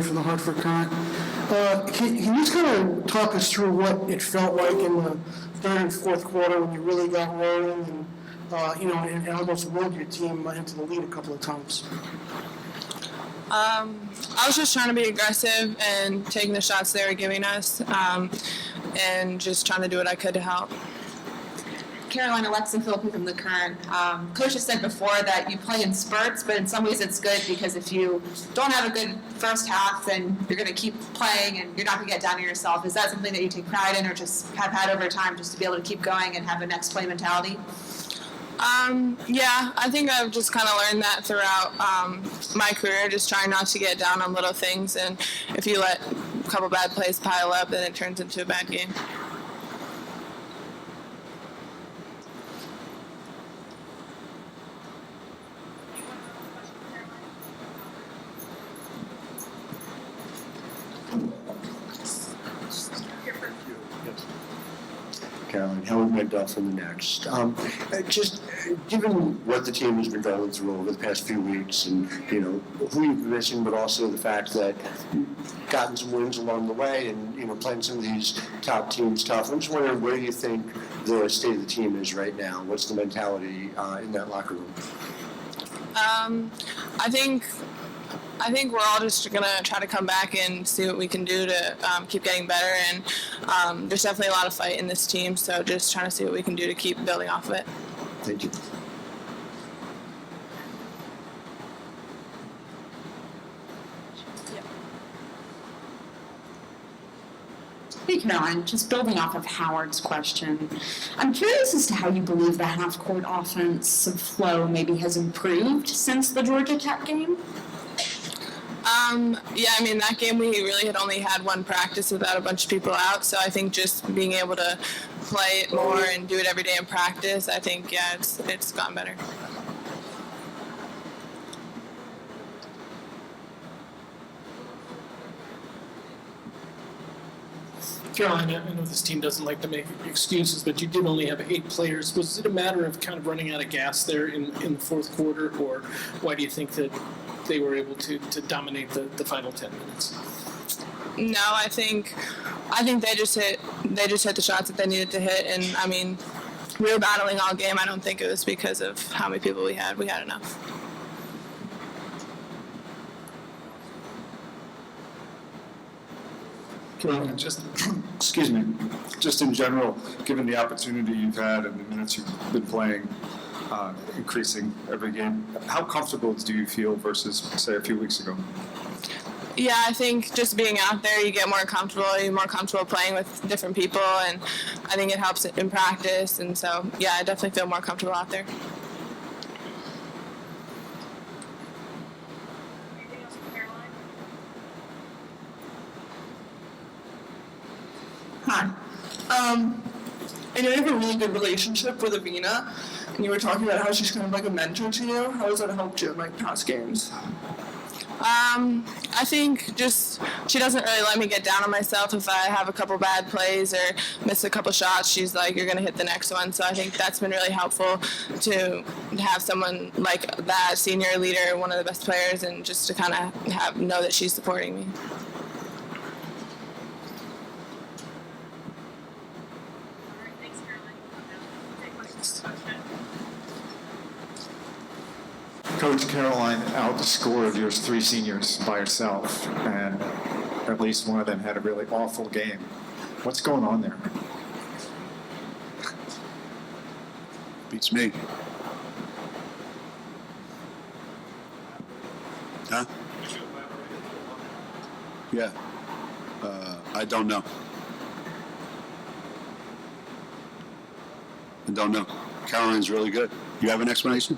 for the Hartford Current. Can you just kind of talk us through what it felt like in the third and fourth quarter when you really got rolling and almost willed your team into the lead a couple of times? I was just trying to be aggressive and taking the shots they were giving us, and just trying to do what I could to help. Caroline, Alexa Philippi from the Current. Coach has said before that you play in spurts, but in some ways it's good because if you don't have a good first half, then you're going to keep playing and you're not going to get down on yourself. Is that something that you take pride in or just have had over time just to be able to keep going and have a next play mentality? Yeah, I think I've just kind of learned that throughout my career, just trying not to get down on little things. And if you let a couple bad plays pile up, then it turns into a bad game. Caroline, Howard Mandel from the Next. Just given what the team has been going through over the past few weeks and, who you've been missing, but also the fact that you've gotten some wins along the way and, playing some of these top teams tough. I'm just wondering where you think the state of the team is right now. What's the mentality in that locker room? I think we're all just going to try to come back and see what we can do to keep getting better. And there's definitely a lot of fight in this team, so just trying to see what we can do to keep building off of it. Thank you. Hey, Caroline, just building off of Howard's question, I'm curious as to how you believe the half-court offensive flow maybe has improved since the Georgia Tech game? Yeah, I mean, that game we really had only had one practice without a bunch of people out, so I think just being able to play it more and do it every day in practice, I think, yeah, it's gotten better. Caroline, I know this team doesn't like to make excuses, but you did only have 8 players. Was it a matter of kind of running out of gas there in the fourth quarter, or why do you think that they were able to dominate the final 10 minutes? No, I think they just hit the shots that they needed to hit, and I mean, we were battling all game. I don't think it was because of how many people we had. We had enough. Excuse me, just in general, given the opportunity you've had and the minutes you've been playing, increasing every game, how comfortable do you feel versus, say, a few weeks ago? Yeah, I think just being out there, you get more comfortable. You're more comfortable playing with different people, and I think it helps in practice. And so, yeah, I definitely feel more comfortable out there. Hi. I know you have a really good relationship with Avina, and you were talking about how she's kind of like a mentor to you. How has that helped you in like past games? I think just she doesn't really let me get down on myself if I have a couple bad plays or miss a couple shots. She's like, you're going to hit the next one. So I think that's been really helpful to have someone like that, senior leader, one of the best players, and just to kind of know that she's supporting me. Coach, Caroline outscored your 3 seniors by herself, and at least one of them had a really awful game. What's going on there? Beats me. Huh? Yeah. I don't know. I don't know. Caroline's really good. You have an explanation?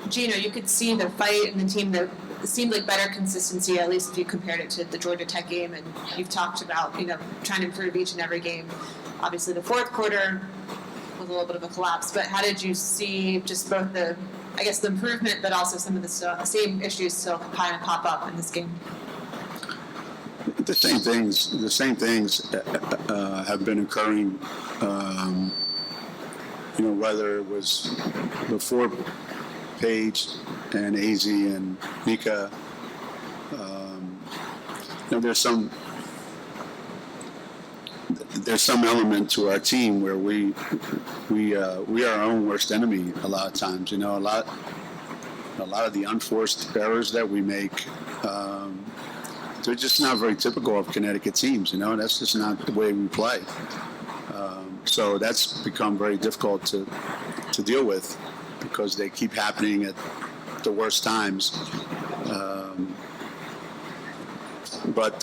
Geno, you could see the fight in the team that seemed like better consistency, at least if you compared it to the Georgia Tech game, and you've talked about, trying to improve each and every game. Obviously, the fourth quarter was a little bit of a collapse, but how did you see just both the improvement, but also some of the same issues still kind of pop up in this game? The same things have been occurring. Whether it was before Paige and AZ and Mika, there's some element to our team where we are our own worst enemy a lot of times. A lot of the unforced errors that we make, they're just not very typical of Connecticut teams. That's just not the way we play. So that's become very difficult to deal with because they keep happening at the worst times. But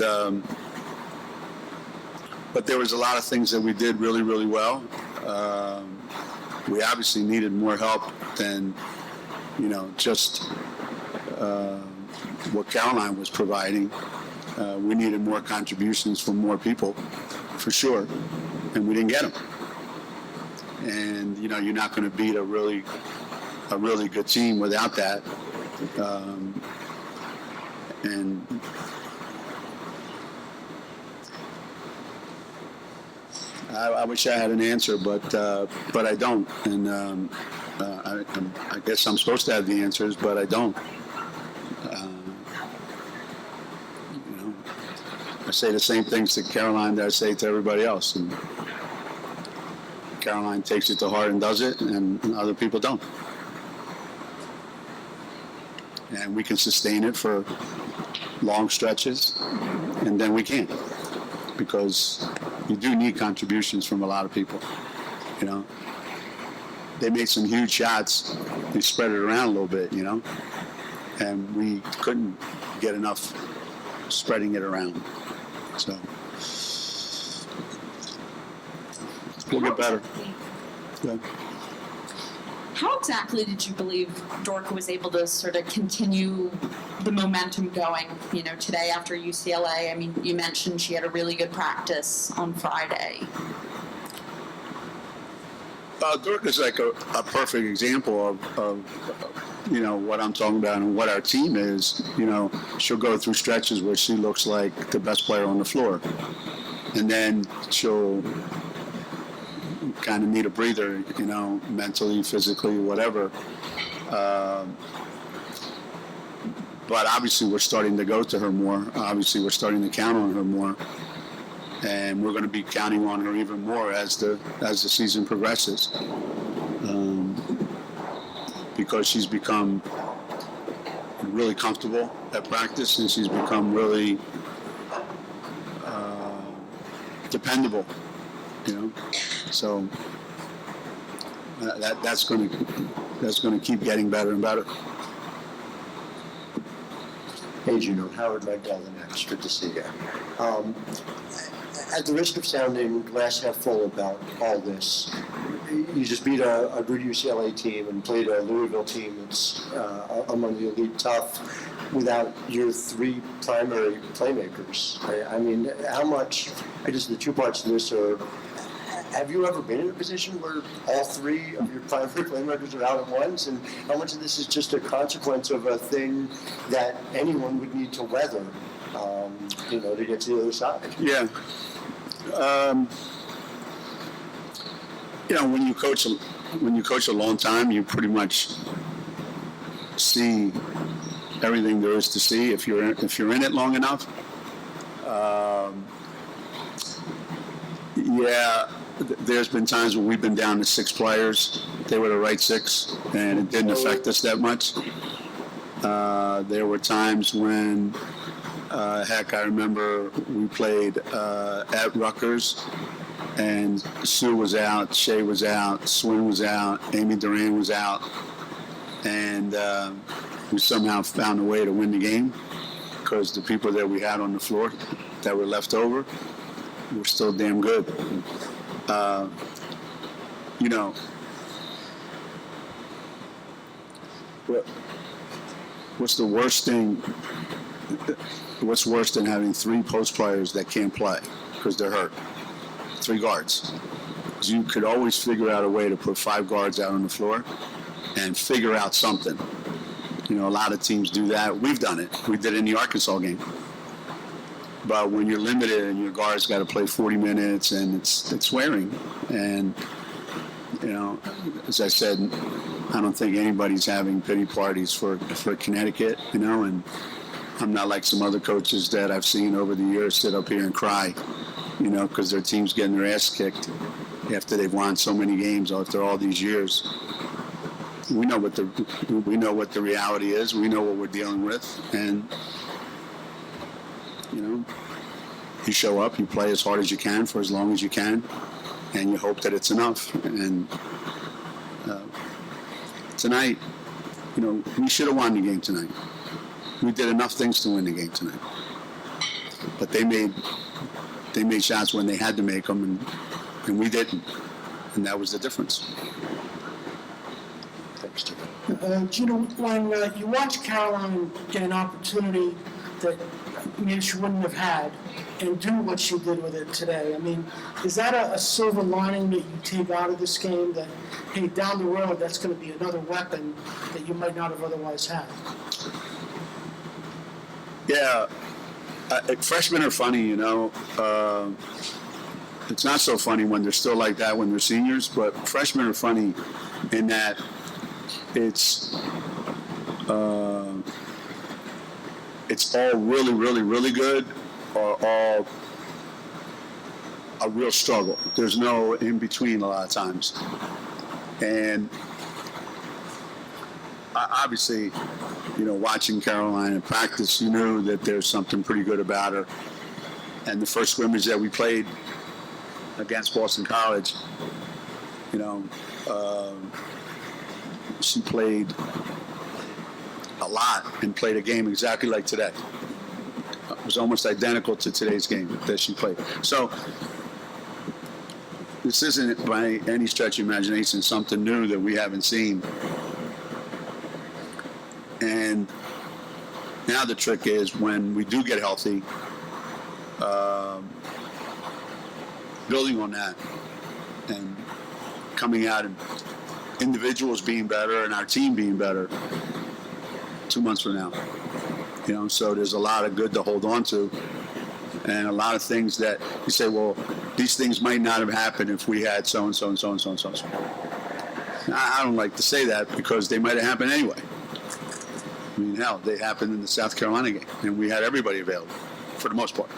there was a lot of things that we did really, really well. We obviously needed more help than, just what Caroline was providing. We needed more contributions from more people, for sure, and we didn't get them. And you're not going to beat a really good team without that. And I wish I had an answer, but I don't. And I guess I'm supposed to have the answers, but I don't. I say the same things to Caroline that I say to everybody else, and Caroline takes it to heart and does it, and other people don't. And we can sustain it for long stretches, and then we can't, because you do need contributions from a lot of people. They made some huge shots. They spread it around a little bit, and we couldn't get enough spreading it around. So we'll get better. Yeah. How exactly did you believe Dorka was able to sort of continue the momentum going, today after UCLA? I mean, you mentioned she had a really good practice on Friday. Dorka's like a perfect example of what I'm talking about and what our team is. She'll go through stretches where she looks like the best player on the floor. And then she'll kind of need a breather, mentally, physically, whatever. But obviously we're starting to go to her more. Obviously we're starting to count on her more. And we're going to be counting on her even more as the season progresses. Because she's become really comfortable at practice, and she's become really dependable, So that's going to keep getting better and better. Hey, Geno, Howard Magdal the next. Good to see you. At the risk of sounding glass half full about all this, you just beat a good UCLA team and played a Louisville team that's among the elite tough without your three primary playmakers. I mean, how much, I guess the two parts to this are, have you ever been in a position where all three of your primary playmakers are out at once? And how much of this is just a consequence of a thing that anyone would need to weather, to get to the other side? Yeah. When you coach a long time, you pretty much see everything there is to see if you're in it long enough. There's been times when we've been down to 6 players. They were the right 6, and it didn't affect us that much. There were times when, I remember we played at Rutgers, and Sue was out, Shea was out, Swin was out, Amy Duran was out, and we somehow found a way to win the game because the people that we had on the floor that were left over were still damn good. What's the worst thing? What's worse than having 3 post players that can't play because they're hurt? 3 guards. You could always figure out a way to put 5 guards out on the floor and figure out something. A lot of teams do that. We've done it. We did it in the Arkansas game. But when you're limited and your guard's got to play 40 minutes and it's wearing, and as I said, I don't think anybody's having pity parties for Connecticut, and I'm not like some other coaches that I've seen over the years sit up here and cry, because their team's getting their ass kicked after they've won so many games after all these years. We know what the reality is. We know what we're dealing with, and you show up, you play as hard as you can for as long as you can, and you hope that it's enough. And tonight, we should have won the game tonight. We did enough things to win the game tonight, but they made shots when they had to make them, and we didn't, and that was the difference. Geno, when you watch Caroline get an opportunity that maybe she wouldn't have had and do what she did with it today, I mean, is that a silver lining that you take out of this game that, hey, down the road, that's going to be another weapon that you might not have otherwise had? Yeah. Freshmen are funny, it's not so funny when they're still like that when they're seniors, but freshmen are funny in that it's all really, really, really good or all a real struggle. There's no in between a lot of times. And obviously, watching Caroline in practice, you knew that there's something pretty good about her. And the first scrimmage that we played against Boston College, she played a lot and played a game exactly like today. It was almost identical to today's game that she played. So this isn't by any stretch of imagination something new that we haven't seen. And now the trick is when we do get healthy, building on that and coming out and individuals being better and our team being better 2 months from now. So there's a lot of good to hold on to and a lot of things that you say, well, these things might not have happened if we had so-and-so and so-and-so and so-and-so. I don't like to say that because they might have happened anyway. I mean, hell, they happened in the South Carolina game, and we had everybody available for the most part.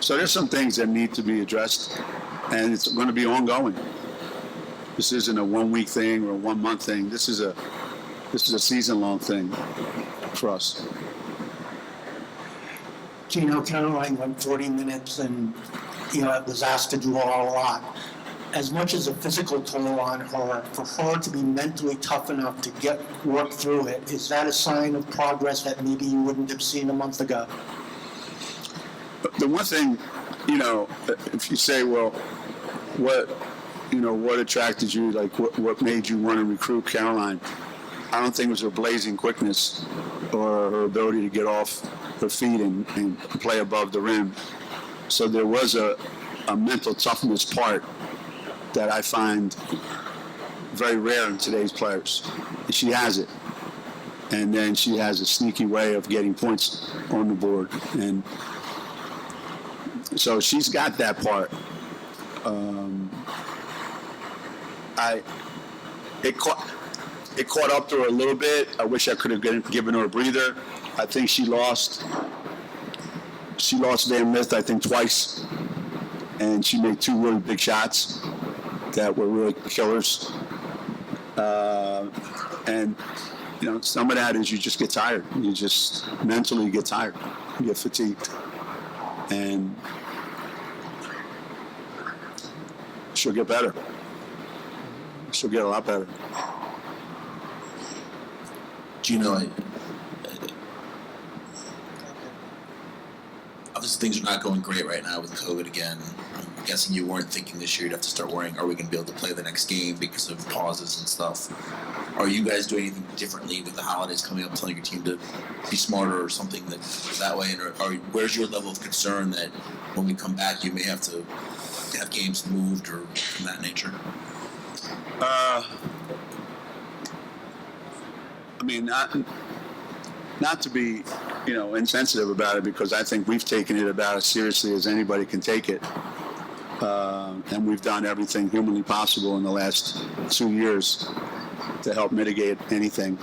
So there's some things that need to be addressed, and it's going to be ongoing. This isn't a 1 week thing or a 1 month thing. This is a season-long thing for us. Caroline went 40 minutes and, was asked to do a lot. As much as a physical toll on her, for her to be mentally tough enough to work through it, is that a sign of progress that maybe you wouldn't have seen a month ago? The one thing, if you say, well, what attracted you, like what made you want to recruit Caroline? I don't think it was her blazing quickness or her ability to get off her feet and play above the rim. So there was a mental toughness part that I find very rare in today's players. She has it. And then she has a sneaky way of getting points on the board. And so she's got that part. It caught up to her a little bit. I wish I could have given her a breather. I think she lost Van Lith, I think, twice. And she made 2 really big shots that were really killers. And, some of that is you just get tired. You just mentally get tired. You get fatigued. And she'll get better. She'll get a lot better. Geno, obviously things are not going great right now with COVID again. I'm guessing you weren't thinking this year you'd have to start worrying, are we going to be able to play the next game because of pauses and stuff? Are you guys doing anything differently with the holidays coming up, telling your team to be smarter or something that way? And where's your level of concern that when we come back you may have to have games moved or from that nature? not to be, insensitive about it, because I think we've taken it about as seriously as anybody can take it. And we've done everything humanly possible in the last 2 years to help mitigate anything.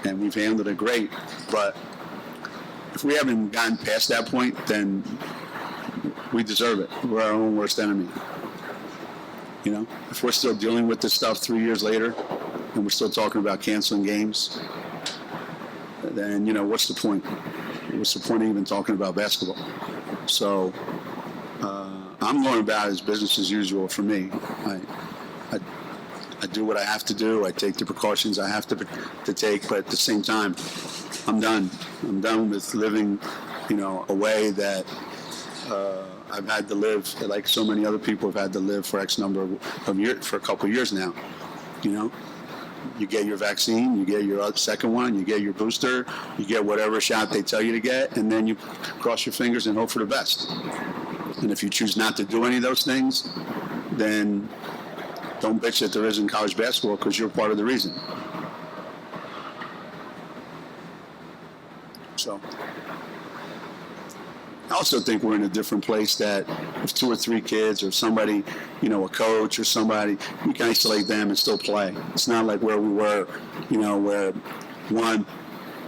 And we've handled it great. But if we haven't gotten past that point, then we deserve it. We're our own worst enemy. If we're still dealing with this stuff 3 years later, and we're still talking about canceling games, then, what's the point? What's the point of even talking about basketball? So I'm going about it as business as usual for me. I do what I have to do. I take the precautions I have to take, but at the same time, I'm done. I'm done with living, a way that I've had to live, like so many other people have had to live for X number of years, for a couple of years now. You get your vaccine, you get your second one, you get your booster, you get whatever shot they tell you to get, and then you cross your fingers and hope for the best. And if you choose not to do any of those things, then don't bitch that there isn't college basketball, because you're part of the reason. So I also think we're in a different place, that if 2 or 3 kids or somebody, a coach or somebody, we can isolate them and still play. It's not like where we were, where one,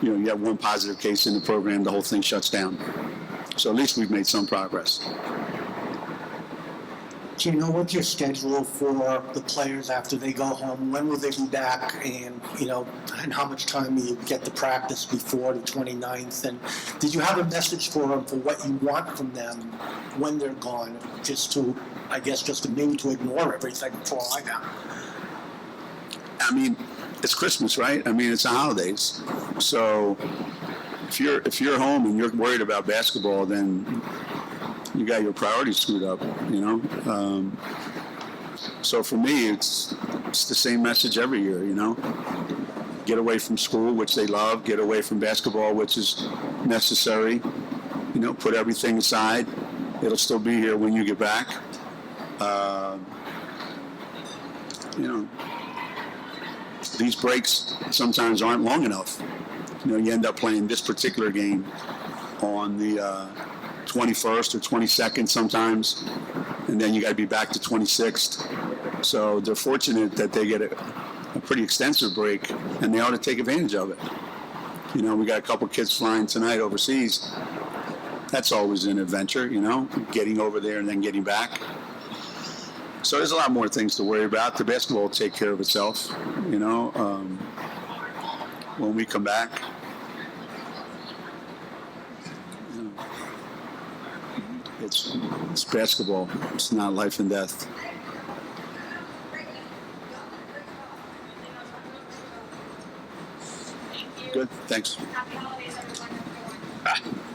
you have one positive case in the program, the whole thing shuts down. So at least we've made some progress. Do you know what's your schedule for the players after they go home? When will they be back? And, and how much time will you get to practice before the 29th? And did you have a message for them for what you want from them when they're gone? Just to maybe to ignore everything for all I know. I mean, it's Christmas, right? I mean, it's the holidays. So if you're home and you're worried about basketball, then you got your priorities screwed up, So for me, it's the same message every year, Get away from school, which they love. Get away from basketball, which is necessary. Put everything aside. It'll still be here when you get back. These breaks sometimes aren't long enough. You end up playing this particular game on the 21st or 22nd sometimes, and then you got to be back to 26th. So they're fortunate that they get a pretty extensive break, and they ought to take advantage of it. We got a couple kids flying tonight overseas. That's always an adventure, getting over there and then getting back. So there's a lot more things to worry about. The basketball will take care of itself, when we come back. It's basketball. It's not life and death. Good. Thanks. Happy holidays, everyone.